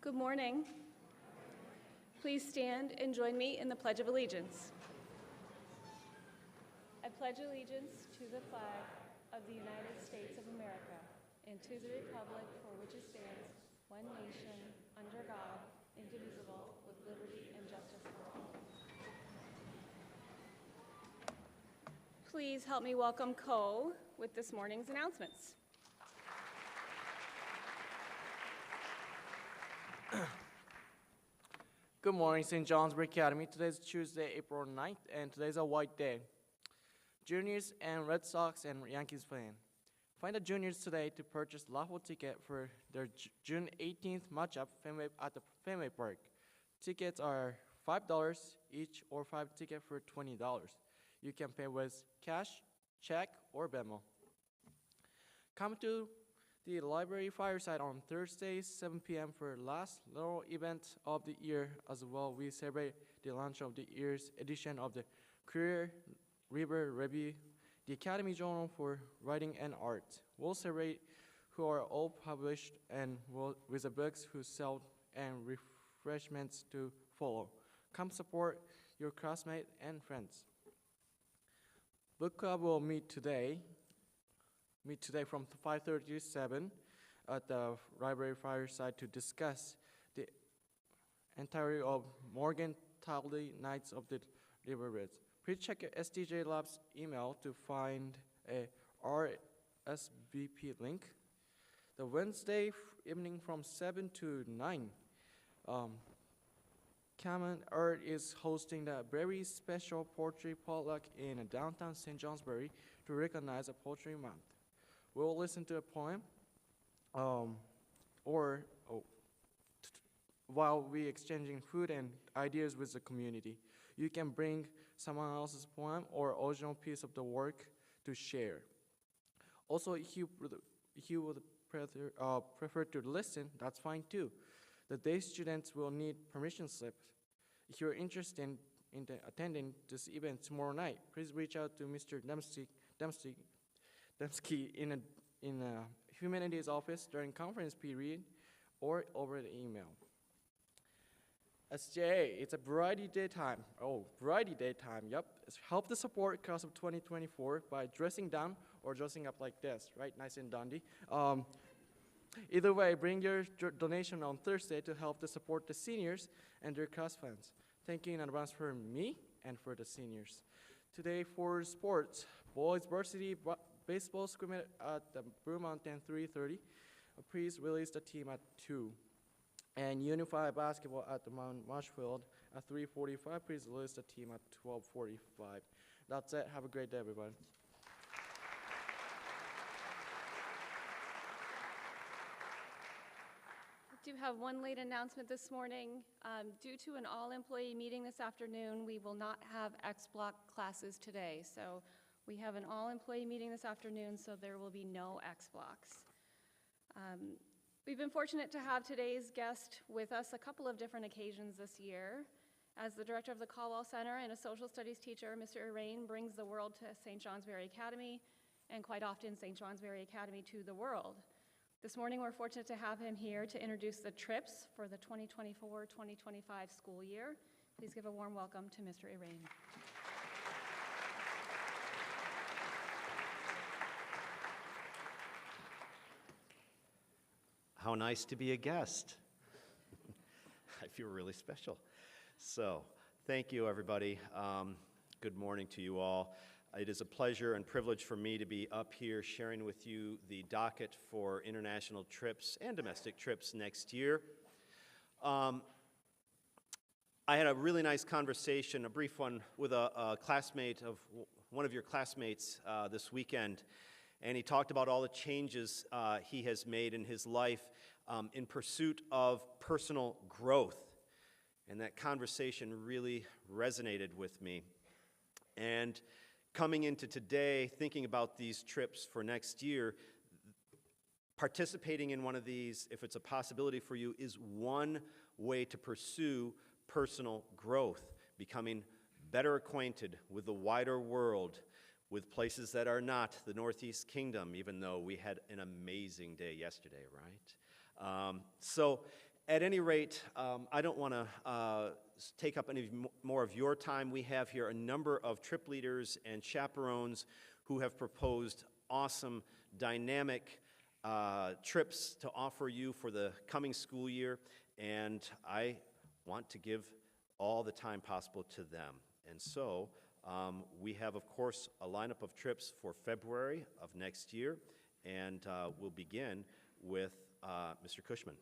Good morning. Please stand and join me in the Pledge of Allegiance. I pledge allegiance to the flag of the United States of America and to the republic for which it stands, one nation, under God, indivisible, with liberty and justice for all. Please help me welcome Co with this morning's announcements. Good morning, St. Johnsbury Academy. Today's Tuesday, April 9th, and today's a white day. Juniors and Red Sox and Yankees playing. Find the juniors today to purchase raffle ticket for their June 18th matchup at the Fenway Park. Tickets are $5 each or 5 tickets for $20. You can pay with cash, check, or Venmo. Come to the library fireside on Thursday, 7 p.m. for last little event of the year. As well, we celebrate the launch of the year's edition of the Career River Review, the Academy Journal for Writing and Art. We'll celebrate who are all published and with the books who sell and refreshments to follow. Come support your classmates and friends. Book club will meet today from 5:30 to 7 at the library fireside to discuss the entirety of Morgan Talley Knights of the River Ridge. Please check your STJ Labs email to find a RSVP link. The Wednesday evening from 7 to 9, Common Art is hosting the very special poetry potluck in downtown St. Johnsbury to recognize a Poetry Month. We'll listen to a poem while we exchanging food and ideas with the community. You can bring someone else's poem or original piece of the work to share. Also, if you would prefer to listen, that's fine too. The day students will need permission slips. If you're interested in attending this event tomorrow night, please reach out to Mr. Dembski in a humanities office during conference period or over the email. SJ, it's a variety day time. Yep. Help the support class of 2024 by dressing down or dressing up like this, right? Nice and dandy. Either way, bring your donation on Thursday to help to support the seniors and their class funds. Thank you in advance for me and for the seniors. Today for sports, boys varsity baseball scrimmage at the Blue Mountain 3:30. Please release the team at 2. And unified basketball at the Mount Marshfield at 3:45. Please release the team at 12:45. That's it. Have a great day, everybody. I do have one late announcement this morning. Due to an all-employee meeting this afternoon, we will not have X-Block classes today. So we have an all-employee meeting this afternoon, so there will be no X-Blocks. We've been fortunate to have today's guest with us a couple of different occasions this year. As the director of the Caldwell Center and a social studies teacher, Mr. Irain brings the world to St. Johnsbury Academy, and quite often St. Johnsbury Academy to the world. This morning we're fortunate to have him here to introduce the trips for the 2024-2025 school year. Please give a warm welcome to Mr. Irain. How nice to be a guest. I feel really special. So, thank you, everybody. Good morning to you all. It is a pleasure and privilege for me to be up here sharing with you the docket for international trips and domestic trips next year. I had a really nice conversation, a brief one, with a classmate of one of your classmates this weekend. And he talked about all the changes he has made in his life in pursuit of personal growth. And that conversation really resonated with me. And coming into today, thinking about these trips for next year, participating in one of these, if it's a possibility for you, is one way to pursue personal growth, becoming better acquainted with the wider world, with places that are not the Northeast Kingdom, even though we had an amazing day yesterday, right? So At any rate, I don't want to take up any more of your time. We have here a number of trip leaders and chaperones who have proposed awesome, dynamic trips to offer you for the coming school year, and I want to give all the time possible to them. And so we have, of course, a lineup of trips for February of next year, and we'll begin with Mr. Cushman.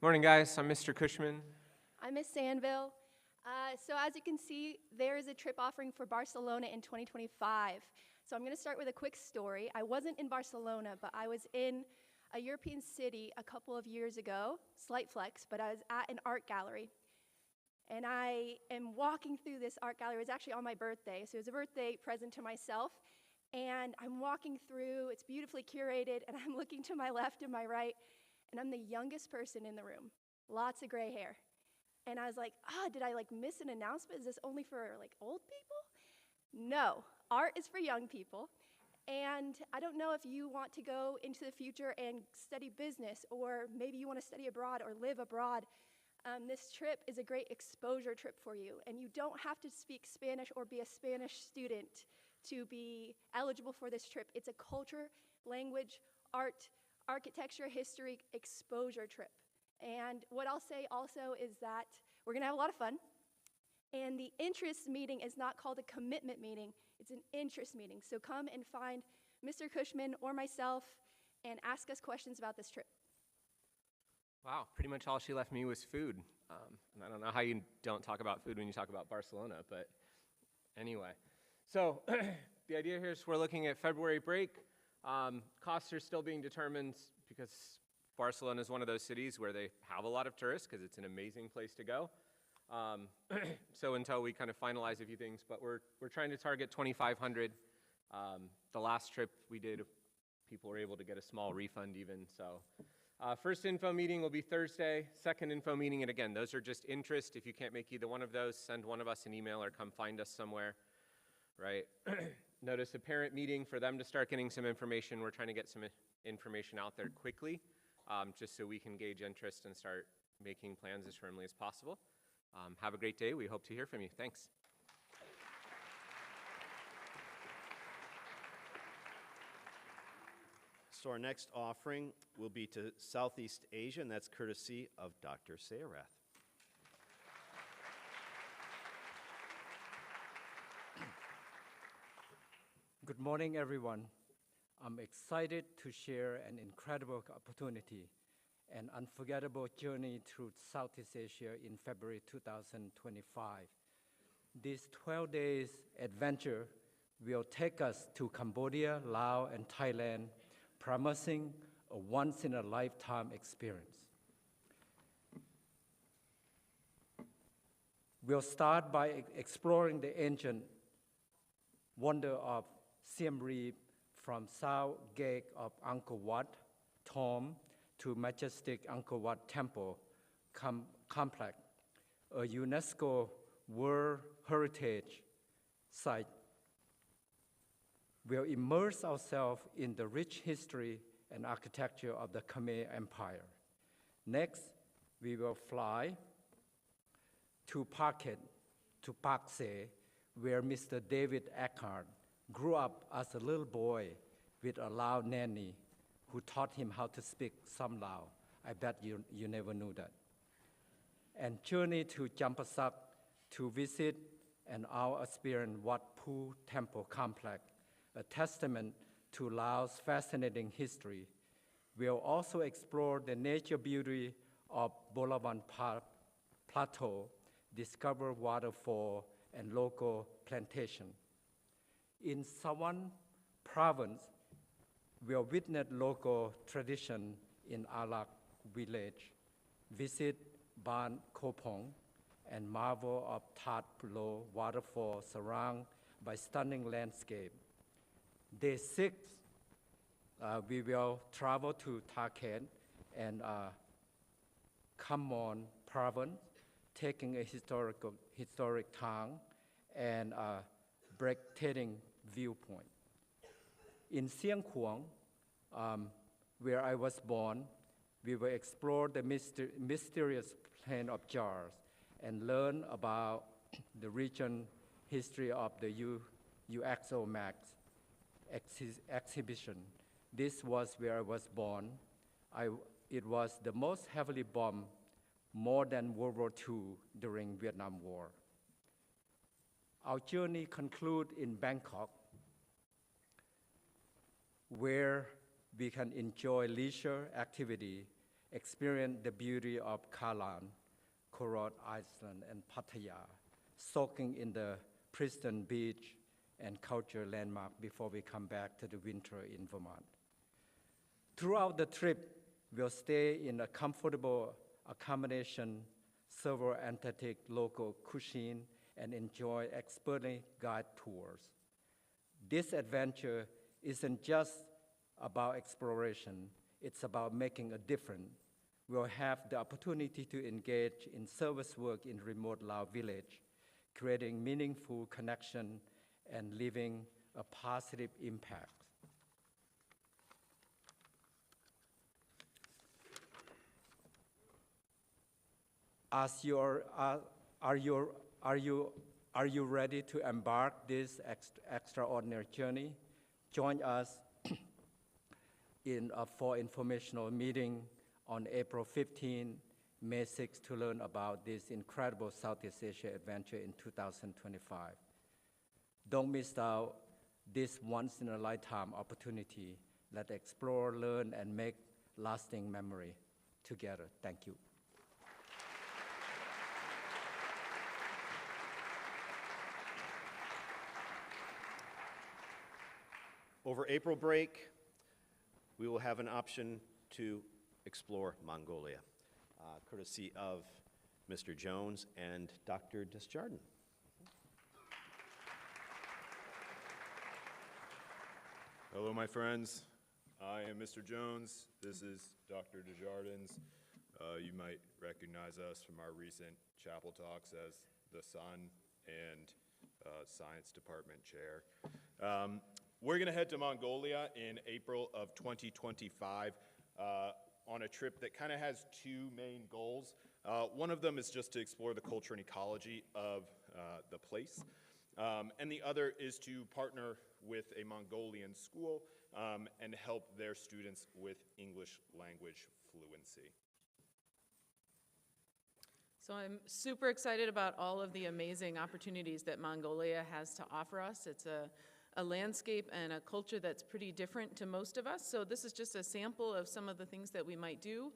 Morning, guys. I'm Mr. Cushman. I'm Miss Sandville. So as you can see, there is a trip offering for Barcelona in 2025. So I'm going to start with a quick story. I wasn't in Barcelona, but I was in a European city a couple of years ago, slight flex, but I was at an art gallery. And I am walking through this art gallery. It was actually on my birthday, so it was a birthday present to myself. And I'm walking through, it's beautifully curated, and I'm looking to my left and my right, and I'm the youngest person in the room, lots of gray hair. And I was like, did I miss an announcement? Is this only for old people? No, art is for young people. And I don't know if you want to go into the future and study business, or maybe you want to study abroad or live abroad. This trip is a great exposure trip for you. And you don't have to speak Spanish or be a Spanish student to be eligible for this trip. It's a culture, language, art, architecture, history exposure trip. And what I'll say also is that we're going to have a lot of fun. And the interest meeting is not called a commitment meeting. It's an interest meeting. So come and find Mr. Cushman or myself and ask us questions about this trip. Wow, pretty much all she left me was food. And I don't know how you don't talk about food when you talk about Barcelona, but anyway. So the idea here is we're looking at February break. Costs are still being determined because Barcelona is one of those cities where they have a lot of tourists because it's an amazing place to go. So until we kind of finalize a few things, but we're trying to target 2,500. The last trip we did, people were able to get a small refund even. So first info meeting will be Thursday. Second info meeting, and again, those are just interest. If you can't make either one of those, send one of us an email or come find us somewhere, right? Notice a parent meeting for them to start getting some information. We're trying to get some information out there quickly, just so we can gauge interest and start making plans as firmly as possible. Have a great day. We hope to hear from you. Thanks. So our next offering will be to Southeast Asia, and that's courtesy of Dr. Sayarath. Good morning, everyone. I'm excited to share an incredible opportunity, an unforgettable journey through Southeast Asia in February 2025. This 12 days adventure will take us to Cambodia, Laos, and Thailand, promising a once-in-a-lifetime experience. We'll start by exploring the ancient wonder of Siem Reap, from South Gate of Angkor Wat tomb to majestic Angkor Wat Temple complex, a UNESCO World Heritage Site. We'll immerse ourselves in the rich history and architecture of the Khmer Empire. Next, we will fly to Phuket, to Pak Se, where Mr. David Eckhart grew up as a little boy with a Lao nanny who taught him how to speak some Lao. I bet you never knew that. And journey to Champasak to visit an awe-inspiring Wat Phu Temple complex, a testament to Laos' fascinating history. We'll also explore the nature beauty of Bolawan Plateau, discover waterfall and local plantation. In Sawan province, we'll witness local tradition in Alak village, visit Ban Kopong, and marvel of That Lo waterfall surrounded by stunning landscape. Day 6, we will travel to Thaket and Khamon province, taking a historic town and breathtaking viewpoint. In Siang Kuang, where I was born, we will explore the mysterious plain of jars and learn about the region history of the UXO Max exhibition. This was where I was born. It was the most heavily bombed more than World War II during Vietnam War. Our journey concludes in Bangkok, where we can enjoy leisure activity, experience the beauty of Kalan, Korot Island, and Pattaya, soaking in the pristine beach and cultural landmark before we come back to the winter in Vermont. Throughout the trip, we'll stay in a comfortable accommodation, serve authentic local cuisine, and enjoy expertly guided tours. This adventure isn't just about exploration, it's about making a difference. We'll have the opportunity to engage in service work in remote Lao village, creating meaningful connection and leaving a positive impact. Are you ready to embark this extraordinary journey? Join us for informational meeting on April 15, May 6 to learn about this incredible Southeast Asia adventure in 2025. Don't miss out this once-in-a-lifetime opportunity. Let's explore, learn, and make lasting memory together. Thank you. Over April break, we will have an option to explore Mongolia, courtesy of Mr. Jones and Dr. Desjardins. Hello, my friends. I am Mr. Jones. This is Dr. Desjardins. You might recognize us from our recent chapel talks as the Sun and Science Department Chair. We're going to head to Mongolia in April of 2025 on a trip that kind of has two main goals. One of them is just to explore the culture and ecology of the place. And the other is to partner with a Mongolian school and help their students with English language fluency. So I'm super excited about all of the amazing opportunities that Mongolia has to offer us. It's a landscape and a culture that's pretty different to most of us. So this is just a sample of some of the things that we might do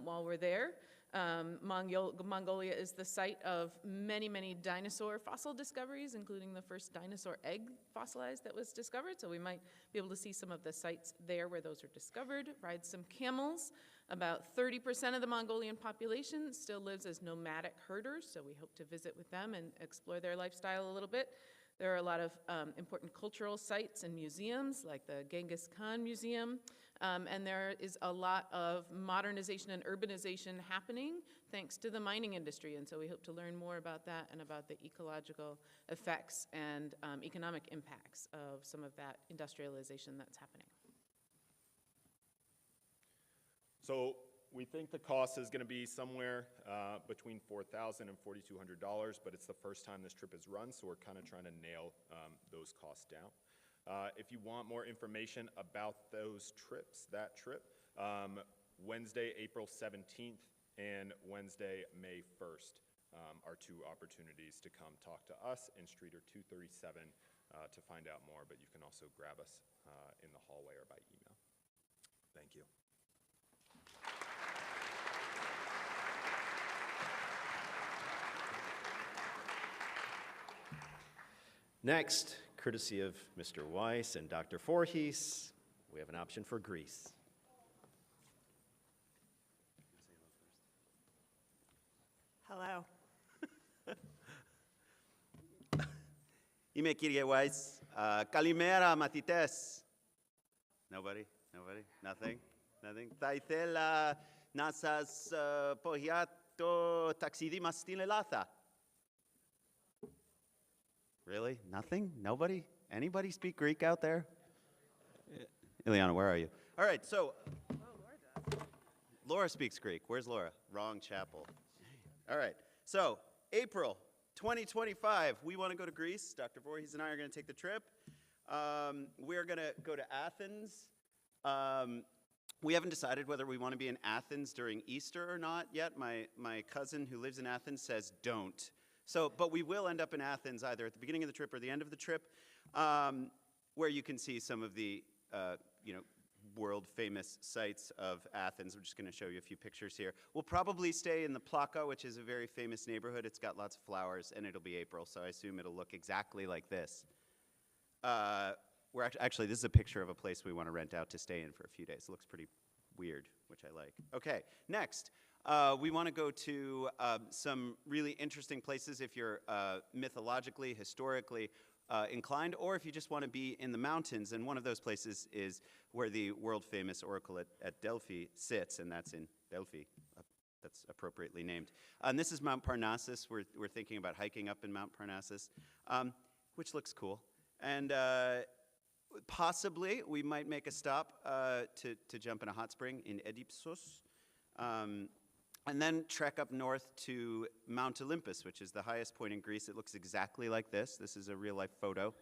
while we're there. Mongolia is the site of many, many dinosaur fossil discoveries, including the first dinosaur egg fossilized that was discovered. So we might be able to see some of the sites there where those are discovered, ride some camels. About 30% of the Mongolian population still lives as nomadic herders, so we hope to visit with them and explore their lifestyle a little bit. There are a lot of important cultural sites and museums, like the Genghis Khan Museum, and there is a lot of modernization and urbanization happening thanks to the mining industry, and so we hope to learn more about that and about the ecological effects and economic impacts of some of that industrialization that's happening. So we think the cost is going to be somewhere between $4,000 and $4,200, but it's the first time this trip is run, so we're kind of trying to nail those costs down. If you want more information about those trips, Wednesday, April 17th and Wednesday, May 1st are two opportunities to come talk to us in Streeter 237 to find out more, but you can also grab us in the hallway or by email. Thank you. Next, courtesy of Mr. Weiss and Dr. Voorhees, we have an option for Greece. Hello. Είμαι κύριε Weiss. Kalimera matites. Nobody? Nobody? Nothing? Nothing? Θα ήθελα να σας πω για το ταξίδι μας στην Ελλάδα. Really? Nothing? Nobody? Anybody speak Greek out there? Ileana, where are you? All right, so Laura speaks Greek. Where's Laura? Wrong chapel. All right, so April 2025, we want to go to Greece. Dr. Voorhees and I are going to take the trip. We're going to go to Athens. We haven't decided whether we want to be in Athens during Easter or not yet. My cousin who lives in Athens says don't. So, but we will end up in Athens either at the beginning of the trip or the end of the trip, where you can see some of the world-famous sites of Athens. I'm just going to show you a few pictures here. We'll probably stay in the Plaka, which is a very famous neighborhood. It's got lots of flowers, and it'll be April, so I assume it'll look exactly like this. Actually, this is a picture of a place we want to rent out to stay in for a few days. It looks pretty weird, which I like. Okay, next, we want to go to some really interesting places if you're mythologically, historically inclined, or if you just want to be in the mountains. And one of those places is where the world-famous oracle at Delphi sits, and that's in Delphi. That's appropriately named. And this is Mount Parnassus. We're thinking about hiking up in Mount Parnassus, which looks cool. And possibly we might make a stop to jump in a hot spring in Oedipus, and then trek up north to Mount Olympus, which is the highest point in Greece. It looks exactly like this. This is a real-life photo.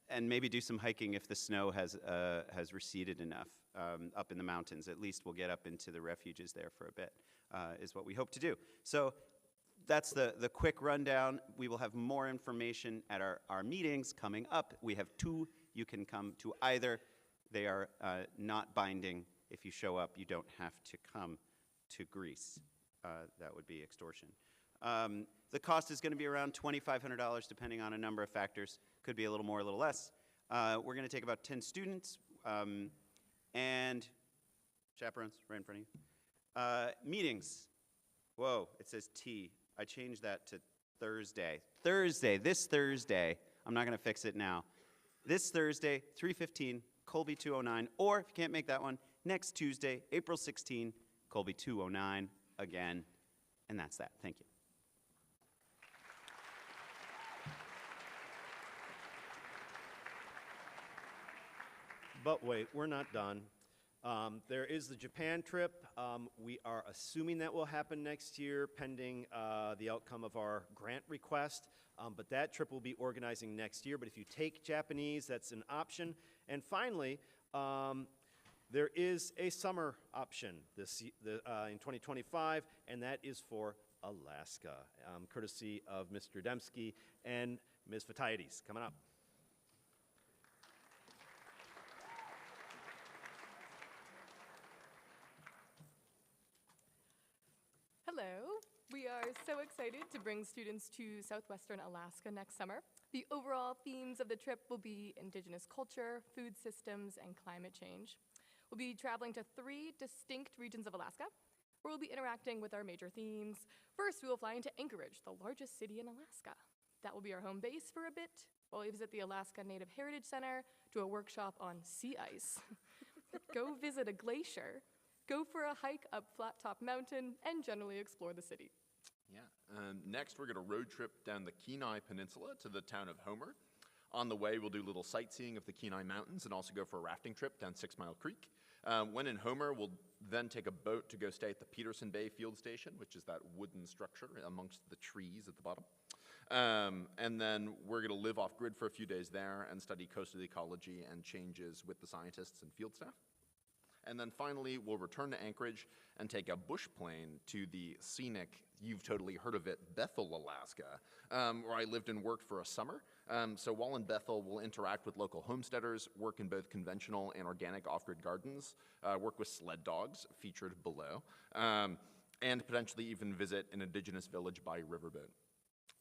And maybe do some hiking if the snow has receded enough up in the mountains. At least we'll get up into the refuges there for a bit, is what we hope to do. So that's the quick rundown. We will have more information at our meetings coming up. We have 2. You can come to either. They are not binding. If you show up, you don't have to come to Greece. That would be extortion. The cost is going to be around $2,500, depending on a number of factors. Could be a little more, a little less. We're going to take about 10 students, and chaperones right in front of you. Meetings. Whoa, it says T. I changed that to Thursday. This Thursday. I'm not going to fix it now. This Thursday, 3:15, Colby 209. Or, if you can't make that one, next Tuesday, April 16, Colby 209 again. And that's that. Thank you. But wait, we're not done. There is the Japan trip. We are assuming that will happen next year, pending the outcome of our grant request. But that trip will be organizing next year. But if you take Japanese, that's an option. And finally, there is a summer option in 2025, and that is for Alaska, courtesy of Mr. Dembski and Ms. Vitiades. Coming up. Hello. We are so excited to bring students to southwestern Alaska next summer. The overall themes of the trip will be Indigenous culture, food systems, and climate change. We'll be traveling to 3 distinct regions of Alaska, where we'll be interacting with our major themes. First, we will fly into Anchorage, the largest city in Alaska. That will be our home base for a bit, while we visit the Alaska Native Heritage Center, do a workshop on sea ice, go visit a glacier, go for a hike up Flat Top Mountain, and generally explore the city. Yeah. Next, we're going to road trip down the Kenai Peninsula to the town of Homer. On the way, we'll do a little sightseeing of the Kenai Mountains and also go for a rafting trip down 6 Mile Creek. When in Homer, we'll then take a boat to go stay at the Peterson Bay Field Station, which is that wooden structure amongst the trees at the bottom. And then we're going to live off-grid for a few days there and study coastal ecology and changes with the scientists and field staff. And then finally, we'll return to Anchorage and take a bush plane to the scenic, you've totally heard of it, Bethel, Alaska, where I lived and worked for a summer. So while in Bethel, we'll interact with local homesteaders, work in both conventional and organic off-grid gardens, work with sled dogs, featured below, and potentially even visit an indigenous village by riverboat.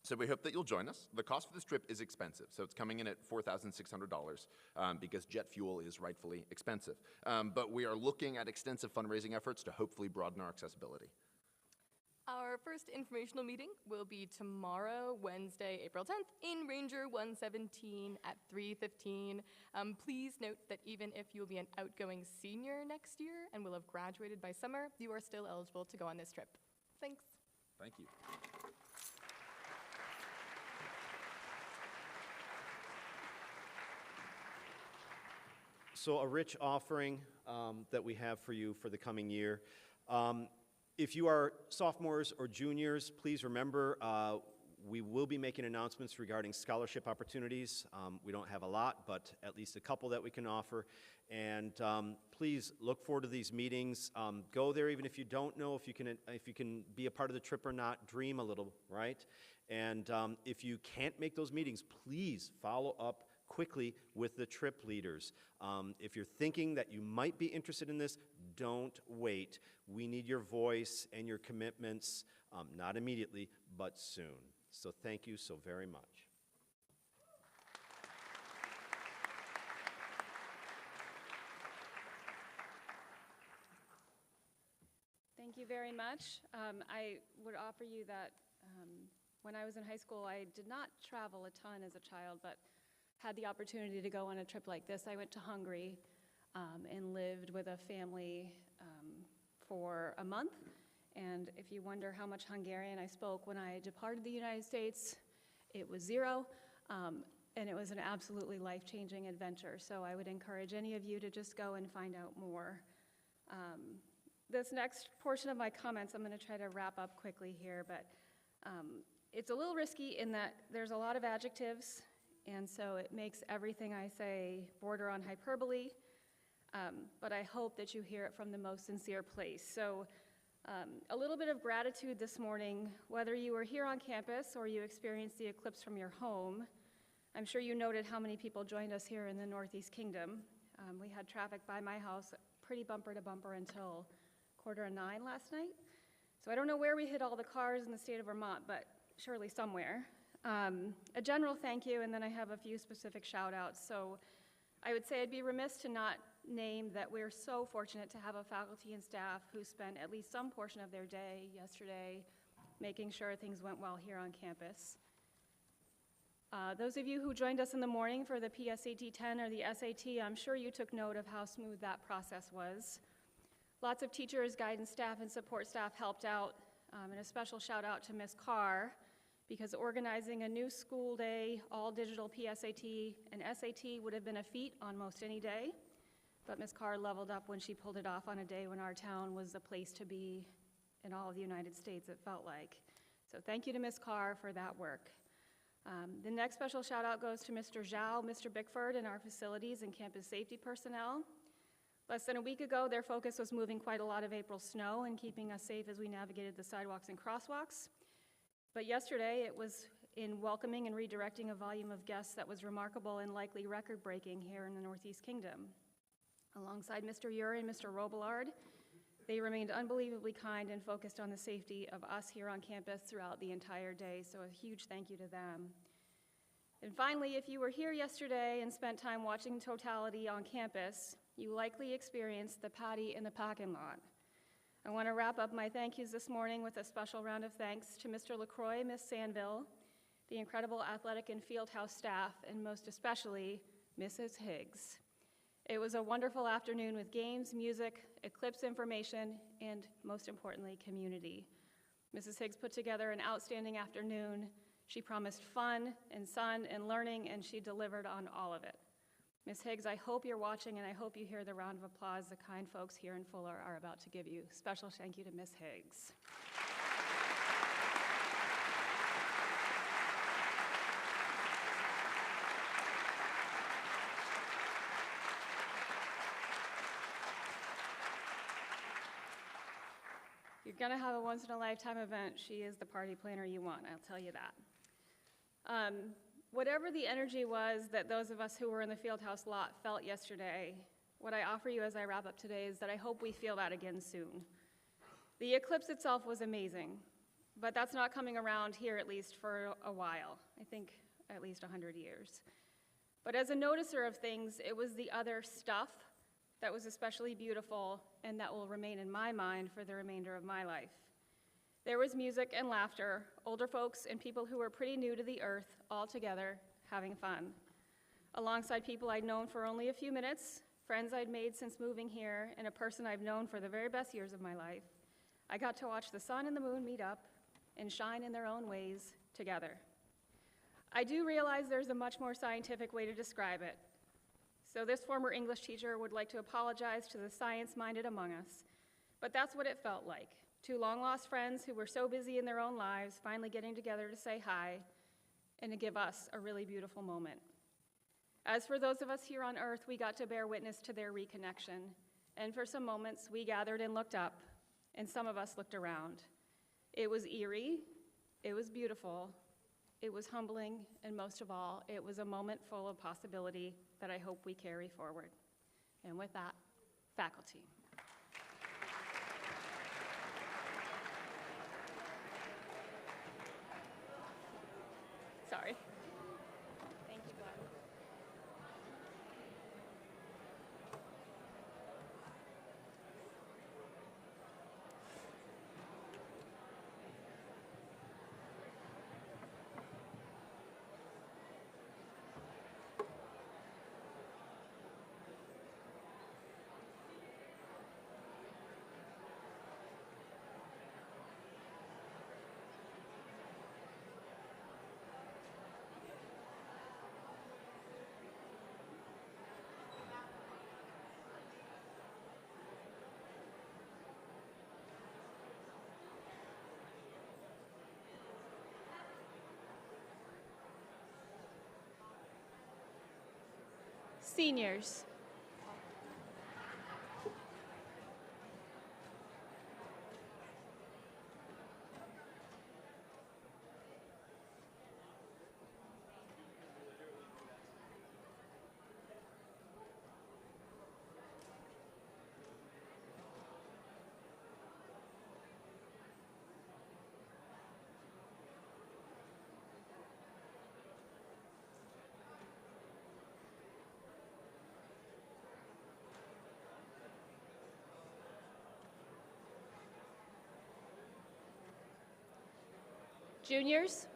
So we hope that you'll join us. The cost for this trip is expensive, so it's coming in at $4,600 because jet fuel is rightfully expensive. But we are looking at extensive fundraising efforts to hopefully broaden our accessibility. Our first informational meeting will be tomorrow, Wednesday, April 10th, in Ranger 117 at 3:15. Please note that even if you'll be an outgoing senior next year and will have graduated by summer, you are still eligible to go on this trip. Thanks. Thank you. So a rich offering that we have for you for the coming year. If you are sophomores or juniors, please remember we will be making announcements regarding scholarship opportunities. We don't have a lot, but at least a couple that we can offer. And please look forward to these meetings. Go there even if you don't know if you can be a part of the trip or not. Dream a little, right? And if you can't make those meetings, please follow up quickly with the trip leaders. If you're thinking that you might be interested in this, don't wait. We need your voice and your commitments, not immediately, but soon. So thank you so very much. Thank you very much. I would offer you that when I was in high school, I did not travel a ton as a child, but had the opportunity to go on a trip like this. I went to Hungary and lived with a family for a month. And if you wonder how much Hungarian I spoke when I departed the United States, it was zero. And it was an absolutely life-changing adventure. So I would encourage any of you to just go and find out more. This next portion of my comments, I'm going to try to wrap up quickly here, but it's a little risky in that there's a lot of adjectives, and so it makes everything I say border on hyperbole, but I hope that you hear it from the most sincere place. So a little bit of gratitude this morning, whether you were here on campus or you experienced the eclipse from your home. I'm sure you noted how many people joined us here in the Northeast Kingdom. We had traffic by my house pretty bumper to bumper until 8:45 last night. So I don't know where we hit all the cars in the state of Vermont, but surely somewhere. A general thank you, and then I have a few specific shout outs. So I would say I'd be remiss to not name that we're so fortunate to have a faculty and staff who spent at least some portion of their day yesterday making sure things went well here on campus. Those of you who joined us in the morning for the PSAT 10 or the SAT, I'm sure you took note of how smooth that process was. Lots of teachers, guidance staff, and support staff helped out, and a special shout out to Ms. Carr, because organizing a new school day, all-digital PSAT and SAT would have been a feat on most any day, but Ms. Carr leveled up when she pulled it off on a day when our town was the place to be in all of the United States, it felt like. So thank you to Ms. Carr for that work. The next special shout out goes to Mr. Zhao, Mr. Bickford, and our facilities and campus safety personnel. Less than a week ago, their focus was moving quite a lot of April snow and keeping us safe as we navigated the sidewalks and crosswalks. But yesterday, it was in welcoming and redirecting a volume of guests that was remarkable and likely record-breaking here in the Northeast Kingdom. Alongside Mr. Ure and Mr. Robillard, they remained unbelievably kind and focused on the safety of us here on campus throughout the entire day, so a huge thank you to them. And finally, if you were here yesterday and spent time watching Totality on campus, you likely experienced the patty in the parking lot. I want to wrap up my thank yous this morning with a special round of thanks to Mr. LaCroix, Ms. Sandville, the incredible athletic and fieldhouse staff, and most especially, Mrs. Higgs. It was a wonderful afternoon with games, music, eclipse information, and most importantly, community. Mrs. Higgs put together an outstanding afternoon. She promised fun and sun and learning, and she delivered on all of it. Ms. Higgs, I hope you're watching, and I hope you hear the round of applause the kind folks here in Fuller are about to give you. Special thank you to Ms. Higgs. You're gonna have a once-in-a-lifetime event. She is the party planner you want, I'll tell you that. Whatever the energy was that those of us who were in the Fieldhouse lot felt yesterday, what I offer you as I wrap up today is that I hope we feel that again soon. The eclipse itself was amazing, but that's not coming around here at least for a while. I think at least 100 years. But as a noticer of things, it was the other stuff that was especially beautiful and that will remain in my mind for the remainder of my life. There was music and laughter, older folks and people who were pretty new to the earth, all together, having fun. Alongside people I'd known for only a few minutes, friends I'd made since moving here, and a person I've known for the very best years of my life, I got to watch the sun and the moon meet up and shine in their own ways together. I do realize there's a much more scientific way to describe it. So this former English teacher would like to apologize to the science-minded among us, but that's what it felt like. Two long-lost friends who were so busy in their own lives finally getting together to say hi and to give us a really beautiful moment. As for those of us here on Earth, we got to bear witness to their reconnection, and for some moments we gathered and looked up, and some of us looked around. It was eerie, it was beautiful, it was humbling, and most of all, it was a moment full of possibility that I hope we carry forward. And with that, faculty. Sorry. Thank you, Glenn. Seniors. Juniors.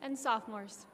And sophomores.